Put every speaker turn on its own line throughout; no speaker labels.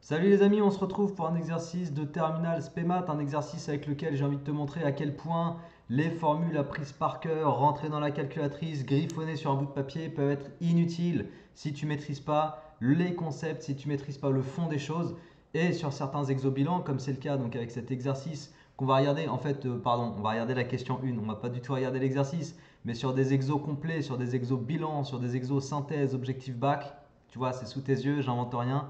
Salut les amis, on se retrouve pour un exercice de terminale SPEMAT, un exercice avec lequel j'ai envie de te montrer à quel point les formules apprises par cœur, rentrées dans la calculatrice, griffonnées sur un bout de papier peuvent être inutiles si tu ne maîtrises pas les concepts, si tu ne maîtrises pas le fond des choses. Et sur certains exobilans, comme c'est le cas donc avec cet exercice qu'on va regarder, on va regarder la question 1, on ne va pas du tout regarder l'exercice, mais sur des exos complets, sur des exos bilans, sur des exos synthèse, objectif bac, tu vois, c'est sous tes yeux, j'invente rien.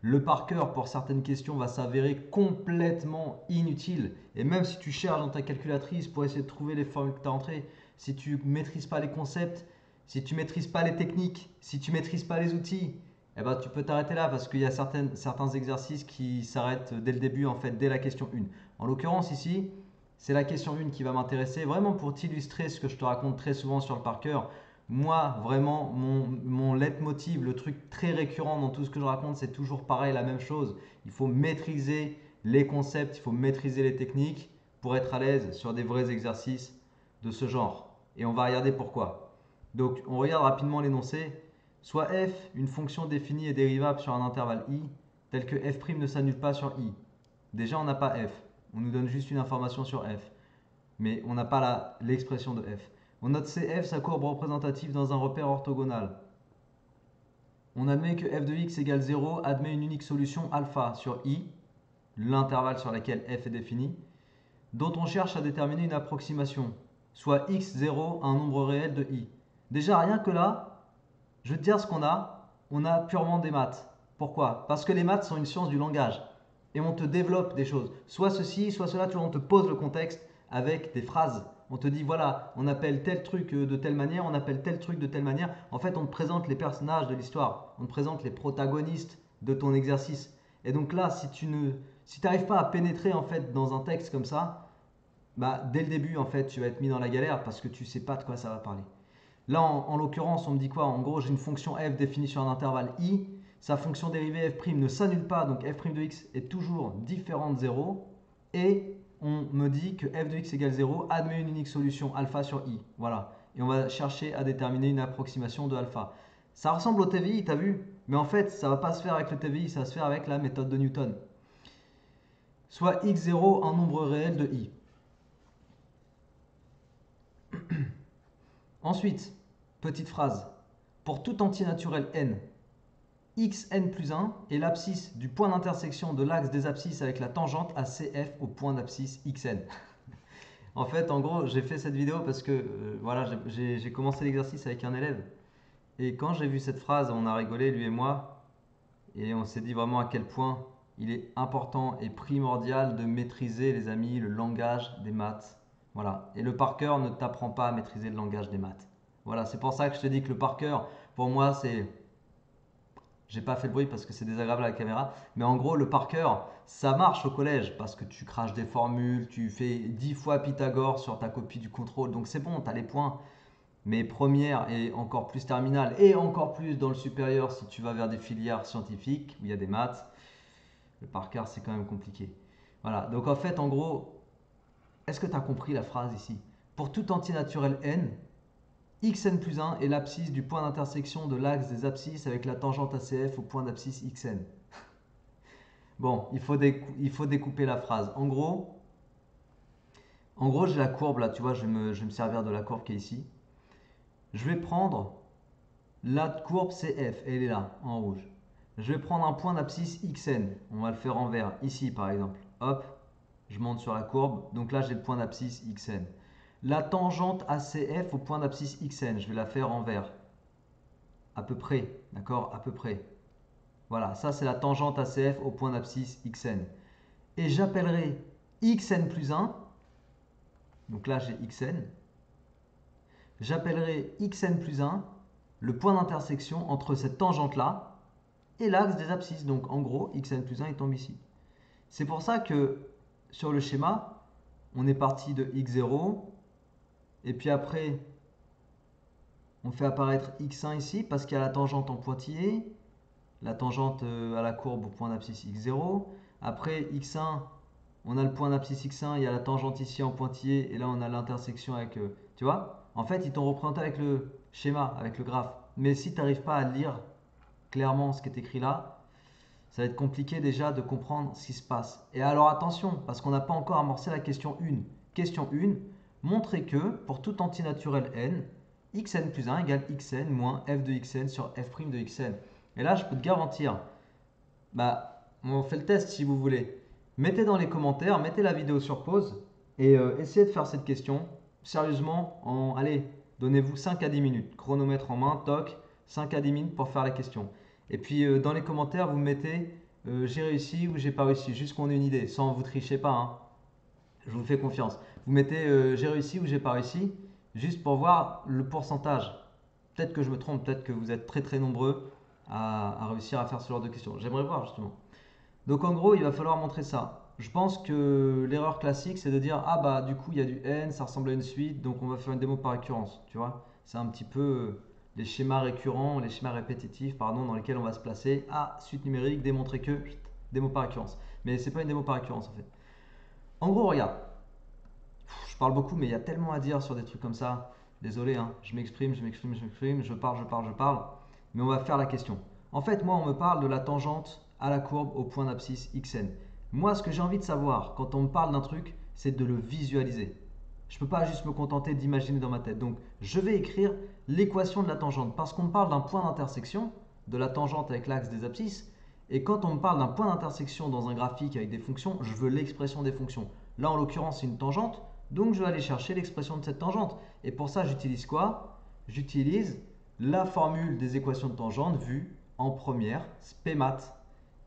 Le par cœur pour certaines questions va s'avérer complètement inutile. Et même si tu cherches dans ta calculatrice pour essayer de trouver les formules que tu as entrées, si tu ne maîtrises pas les concepts, si tu ne maîtrises pas les techniques, si tu ne maîtrises pas les outils, eh ben, tu peux t'arrêter là parce qu'il y a certains exercices qui s'arrêtent dès le début, en fait, dès la question 1. En l'occurrence ici, c'est la question 1 qui va m'intéresser, vraiment pour t'illustrer ce que je te raconte très souvent sur le par cœur. Moi, vraiment, mon leitmotiv, le truc très récurrent dans tout ce que je raconte, c'est toujours pareil, la même chose. Il faut maîtriser les concepts, il faut maîtriser les techniques pour être à l'aise sur des vrais exercices de ce genre. Et on va regarder pourquoi. Donc, on regarde rapidement l'énoncé. Soit f, une fonction définie et dérivable sur un intervalle i, tel que f' ne s'annule pas sur i. Déjà, on n'a pas f. On nous donne juste une information sur f. Mais on n'a pas l'expression de f. On note CF sa courbe représentative dans un repère orthogonal. On admet que f de x égale 0 admet une unique solution alpha sur i, l'intervalle sur lequel f est défini, dont on cherche à déterminer une approximation, soit x0 un nombre réel de i. Déjà, rien que là, je vais te dire ce qu'on a. On a purement des maths. Pourquoi? Parce que les maths sont une science du langage. Et on te développe des choses. Soit ceci, soit cela, tu vois, on te pose le contexte avec des phrases. On te dit, voilà, on appelle tel truc de telle manière, on appelle tel truc de telle manière. En fait, on te présente les personnages de l'histoire. On te présente les protagonistes de ton exercice. Et donc là, si n'arrives pas à pénétrer en fait dans un texte comme ça, bah, dès le début, en fait, tu vas être mis dans la galère parce que tu sais pas de quoi ça va parler. Là, en l'occurrence, on me dit quoi? En gros, j'ai une fonction f définie sur un intervalle i. Sa fonction dérivée f' ne s'annule pas, donc f' de x est toujours différent de 0. Et on me dit que f de x égale 0 admet une unique solution alpha sur i. Voilà. Et on va chercher à déterminer une approximation de alpha. Ça ressemble au TVI, t'as vu? Mais en fait, ça ne va pas se faire avec le TVI, ça va se faire avec la méthode de Newton. Soit x0 un nombre réel de i. Ensuite, petite phrase. Pour tout entier naturel n, xn plus 1 est l'abscisse du point d'intersection de l'axe des abscisses avec la tangente à CF au point d'abscisse xn. En fait, en gros, j'ai fait cette vidéo parce que voilà, j'ai commencé l'exercice avec un élève. Et quand j'ai vu cette phrase, on a rigolé, lui et moi, et on s'est dit vraiment à quel point il est important et primordial de maîtriser, les amis, le langage des maths. Voilà. Et le par cœur ne t'apprend pas à maîtriser le langage des maths. Voilà, c'est pour ça que je te dis que le par cœur, pour moi, c'est. J'ai pas fait le bruit parce que c'est désagréable à la caméra, mais en gros, le par cœur, ça marche au collège parce que tu craches des formules, tu fais 10 fois Pythagore sur ta copie du contrôle, donc c'est bon, tu as les points. Mais première et encore plus terminale et encore plus dans le supérieur si tu vas vers des filières scientifiques où il y a des maths, le par cœur c'est quand même compliqué. Voilà, donc en fait, en gros, est-ce que tu as compris la phrase ici? Pour tout entier naturel n, xn plus 1 est l'abscisse du point d'intersection de l'axe des abscisses avec la tangente ACF au point d'abscisse xn. Bon, il faut découper la phrase. En gros, j'ai la courbe là, tu vois, je vais me servir de la courbe qui est ici. Je vais prendre la courbe CF, elle est là, en rouge. Je vais prendre un point d'abscisse xn. On va le faire en vert, ici par exemple. Hop, je monte sur la courbe. Donc là, j'ai le point d'abscisse xn. La tangente ACF au point d'abscisse xn, je vais la faire en vert. À peu près, d'accord? À peu près. Voilà, ça c'est la tangente ACF au point d'abscisse xn. Et j'appellerai xn plus 1. Donc là, j'ai xn. J'appellerai xn plus 1 le point d'intersection entre cette tangente-là et l'axe des abscisses. Donc en gros, xn plus 1 il tombe ici. C'est pour ça que sur le schéma, on est parti de x0 et puis après, on fait apparaître x1 ici parce qu'il y a la tangente en pointillé, la tangente à la courbe au point d'abscisse x0. Après x1, on a le point d'abscisse x1, il y a la tangente ici en pointillé et là on a l'intersection avec, tu vois, en fait ils t'ont représenté avec le schéma, avec le graphe. Mais si tu n'arrives pas à lire clairement ce qui est écrit là, ça va être compliqué déjà de comprendre ce qui se passe. Et alors attention, parce qu'on n'a pas encore amorcé la question 1. Question 1, montrer que pour tout antinaturel n, xn plus 1 égale xn moins f de xn sur f' de xn. Et là, je peux te garantir, on fait le test si vous voulez. Mettez dans les commentaires, mettez la vidéo sur pause et essayez de faire cette question sérieusement allez, donnez-vous 5 à 10 minutes. Chronomètre en main, toc, 5 à 10 minutes pour faire la question. Et puis dans les commentaires, vous mettez j'ai réussi ou j'ai pas réussi, juste qu'on ait une idée, sans vous tricher pas, hein. Je vous fais confiance. Vous mettez j'ai réussi ou j'ai pas réussi, juste pour voir le pourcentage. Peut-être que je me trompe, peut-être que vous êtes très très nombreux à réussir à faire ce genre de questions. J'aimerais voir justement. Donc en gros, il va falloir montrer ça. Je pense que l'erreur classique, c'est de dire ah bah du coup il y a du n, ça ressemble à une suite, donc on va faire une démo par récurrence. Tu vois, c'est un petit peu les schémas récurrents, les schémas répétitifs, pardon, dans lesquels on va se placer. Ah, suite numérique, démontrer que démo par récurrence. Mais c'est pas une démo par récurrence en fait. En gros, regarde, je parle beaucoup, mais il y a tellement à dire sur des trucs comme ça. Désolé, hein, je m'exprime, je parle. Mais on va faire la question. En fait, moi, on me parle de la tangente à la courbe au point d'abscisse xn. Moi, ce que j'ai envie de savoir quand on me parle d'un truc, c'est de le visualiser. Je ne peux pas juste me contenter d'imaginer dans ma tête. Donc, je vais écrire l'équation de la tangente parce qu'on me parle d'un point d'intersection, de la tangente avec l'axe des abscisses. Et quand on me parle d'un point d'intersection dans un graphique avec des fonctions, je veux l'expression des fonctions. Là, en l'occurrence, c'est une tangente. Donc, je vais aller chercher l'expression de cette tangente. Et pour ça, j'utilise quoi? J'utilise la formule des équations de tangente vue en première, spémat.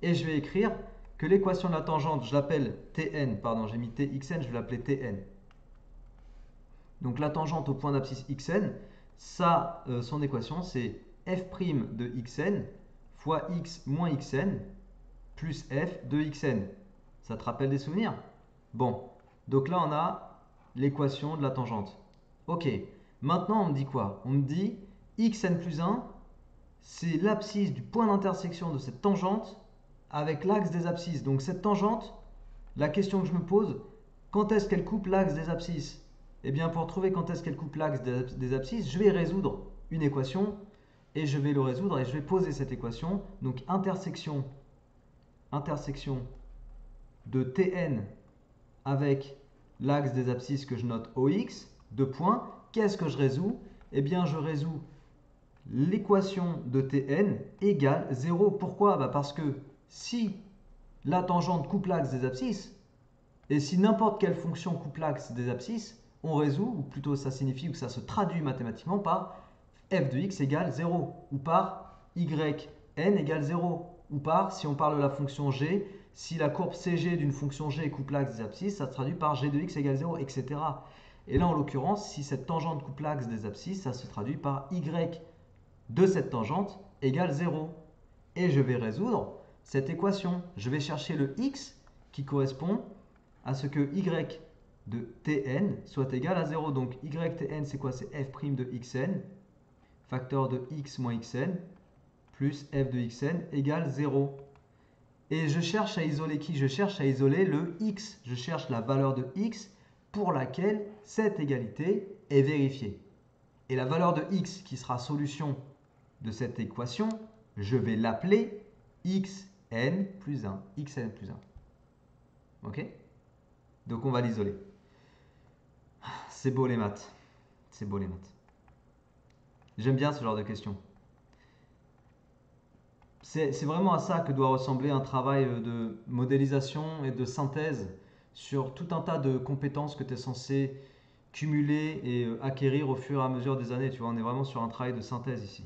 Et je vais écrire que l'équation de la tangente, je l'appelle Tn, pardon, j'ai mis Txn, je vais l'appeler Tn. Donc la tangente au point d'abscisse xn, ça, son équation, c'est f' de xn fois x moins xn plus f de xn. Ça te rappelle des souvenirs? Bon, donc là on a l'équation de la tangente. Ok, maintenant on me dit quoi? On me dit xn plus 1, c'est l'abscisse du point d'intersection de cette tangente avec l'axe des abscisses. Donc cette tangente, la question que je me pose, quand est-ce qu'elle coupe l'axe des abscisses? Eh bien pour trouver quand est-ce qu'elle coupe l'axe des abscisses, je vais résoudre une équation et je vais le résoudre et je vais poser cette équation. Donc intersection de Tn avec l'axe des abscisses que je note OX, deux points. Qu'est-ce que je résous? Eh bien je résous l'équation de Tn égale 0. Pourquoi? Parce que si la tangente coupe l'axe des abscisses, et si n'importe quelle fonction coupe l'axe des abscisses, on résout, ou plutôt ça signifie que ça se traduit mathématiquement par f de x égale 0, ou par yn égale 0, ou par, si on parle de la fonction g, si la courbe CG d'une fonction g coupe l'axe des abscisses, ça se traduit par g de x égale 0, etc. Et là, en l'occurrence, si cette tangente coupe l'axe des abscisses, ça se traduit par y de cette tangente égale 0. Et je vais résoudre cette équation. Je vais chercher le x qui correspond à ce que y de Tn soit égal à 0. Donc yTn, c'est quoi? C'est f' de xn, facteur de x moins xn, plus f de xn égale 0. Et je cherche à isoler qui? Je cherche à isoler le x. Je cherche la valeur de x pour laquelle cette égalité est vérifiée. Et la valeur de x qui sera solution de cette équation, je vais l'appeler xn plus 1. xn plus 1. Ok? Donc on va l'isoler. C'est beau les maths. C'est beau les maths. J'aime bien ce genre de questions. C'est vraiment à ça que doit ressembler un travail de modélisation et de synthèse sur tout un tas de compétences que tu es censé cumuler et acquérir au fur et à mesure des années. Tu vois, on est vraiment sur un travail de synthèse ici.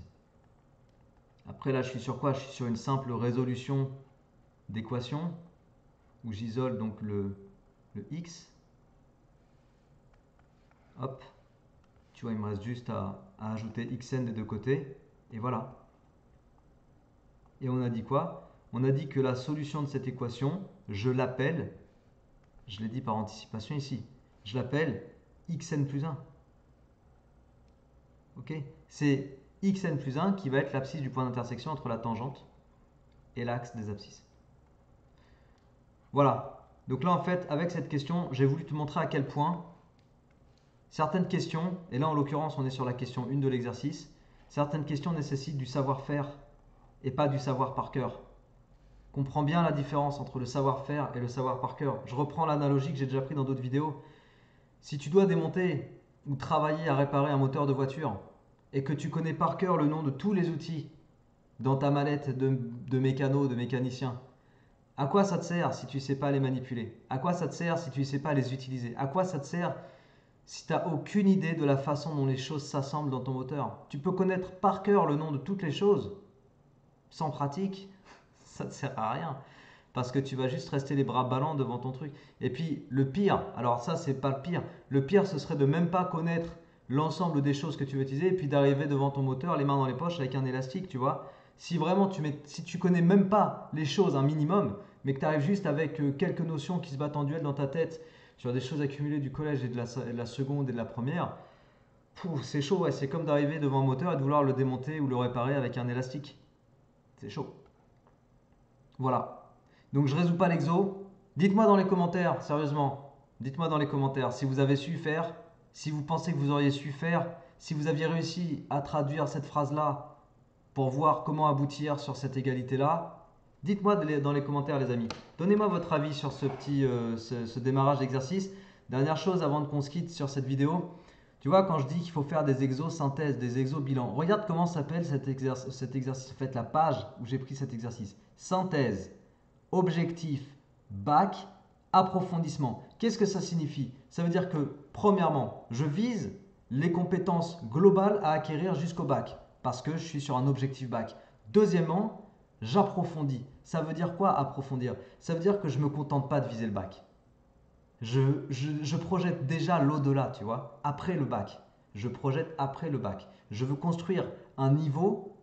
Après là, je suis sur quoi? Je suis sur une simple résolution d'équation où j'isole donc le x. Hop. Tu vois, il me reste juste à ajouter xn des deux côtés. Et voilà. Et on a dit quoi? On a dit que la solution de cette équation, je l'appelle, je l'ai dit par anticipation ici, je l'appelle xn plus 1. Ok? C'est xn plus 1 qui va être l'abscisse du point d'intersection entre la tangente et l'axe des abscisses. Voilà. Donc là, en fait, avec cette question, j'ai voulu te montrer à quel point certaines questions, et là en l'occurrence, on est sur la question 1 de l'exercice, certaines questions nécessitent du savoir-faire et pas du savoir par cœur. Comprends bien la différence entre le savoir-faire et le savoir par cœur. Je reprends l'analogie que j'ai déjà pris dans d'autres vidéos. Si tu dois démonter ou travailler à réparer un moteur de voiture et que tu connais par cœur le nom de tous les outils dans ta mallette de mécano, de mécanicien, à quoi ça te sert si tu ne sais pas les manipuler? À quoi ça te sert si tu ne sais pas les utiliser? À quoi ça te sert si tu n'as aucune idée de la façon dont les choses s'assemblent dans ton moteur? Tu peux connaître par cœur le nom de toutes les choses. Sans pratique, ça ne te sert à rien. Parce que tu vas juste rester les bras ballants devant ton truc. Et puis le pire, alors ça c'est pas le pire. Le pire ce serait de même pas connaître l'ensemble des choses que tu veux utiliser et puis d'arriver devant ton moteur les mains dans les poches avec un élastique, tu vois. Si vraiment si tu connais même pas les choses un minimum, mais que tu arrives juste avec quelques notions qui se battent en duel dans ta tête sur des choses accumulées du collège et de la seconde et de la première, c'est chaud, ouais. C'est comme d'arriver devant un moteur et de vouloir le démonter ou le réparer avec un élastique. C'est chaud. Voilà. Donc je résous pas l'exo. Dites-moi dans les commentaires, sérieusement, dites-moi dans les commentaires si vous avez su faire, si vous pensez que vous auriez su faire, si vous aviez réussi à traduire cette phrase-là pour voir comment aboutir sur cette égalité-là. Dites-moi dans les commentaires, les amis. Donnez-moi votre avis sur ce démarrage d'exercice. Dernière chose avant qu'on se quitte sur cette vidéo. Tu vois, quand je dis qu'il faut faire des exos synthèses, des exos bilans, regarde comment s'appelle cet exercice. Faites la page où j'ai pris cet exercice. Synthèse, objectif, bac, approfondissement. Qu'est-ce que ça signifie? Ça veut dire que, premièrement, je vise les compétences globales à acquérir jusqu'au bac, parce que je suis sur un objectif bac. Deuxièmement, j'approfondis. Ça veut dire quoi approfondir? Ça veut dire que je ne me contente pas de viser le bac. Je projette déjà l'au-delà, tu vois, après le bac. Je projette après le bac. Je veux construire un niveau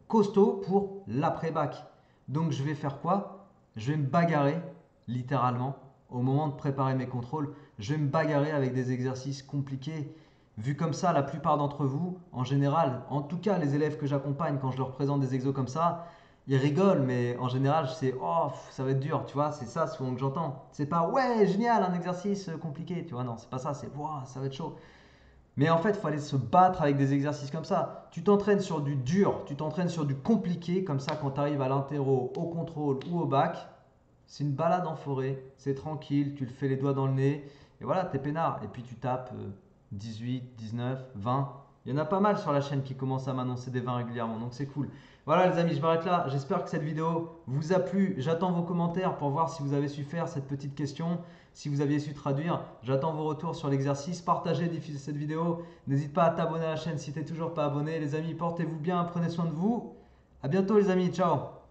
costaud pour l'après-bac. Donc je vais faire quoi? Je vais me bagarrer, littéralement, au moment de préparer mes contrôles. Je vais me bagarrer avec des exercices compliqués. Vu comme ça, la plupart d'entre vous, en général, en tout cas les élèves que j'accompagne quand je leur présente des exos comme ça, ils rigolent, mais en général, c'est oh, ça va être dur, tu vois, c'est ça souvent que j'entends. C'est pas ouais, génial, un exercice compliqué, tu vois, non, c'est pas ça, c'est wow, ça va être chaud. Mais en fait, il faut aller se battre avec des exercices comme ça. Tu t'entraînes sur du dur, tu t'entraînes sur du compliqué, comme ça, quand tu arrives à l'interro, au contrôle ou au bac, c'est une balade en forêt, c'est tranquille, tu le fais les doigts dans le nez, et voilà, t'es peinard. Et puis tu tapes 18, 19, 20. Il y en a pas mal sur la chaîne qui commencent à m'annoncer des 20 régulièrement, donc c'est cool. Voilà les amis, je m'arrête là. J'espère que cette vidéo vous a plu. J'attends vos commentaires pour voir si vous avez su faire cette petite question, si vous aviez su traduire. J'attends vos retours sur l'exercice. Partagez, diffusez cette vidéo. N'hésite pas à t'abonner à la chaîne si tu n'es toujours pas abonné. Les amis, portez-vous bien, prenez soin de vous. À bientôt les amis, ciao.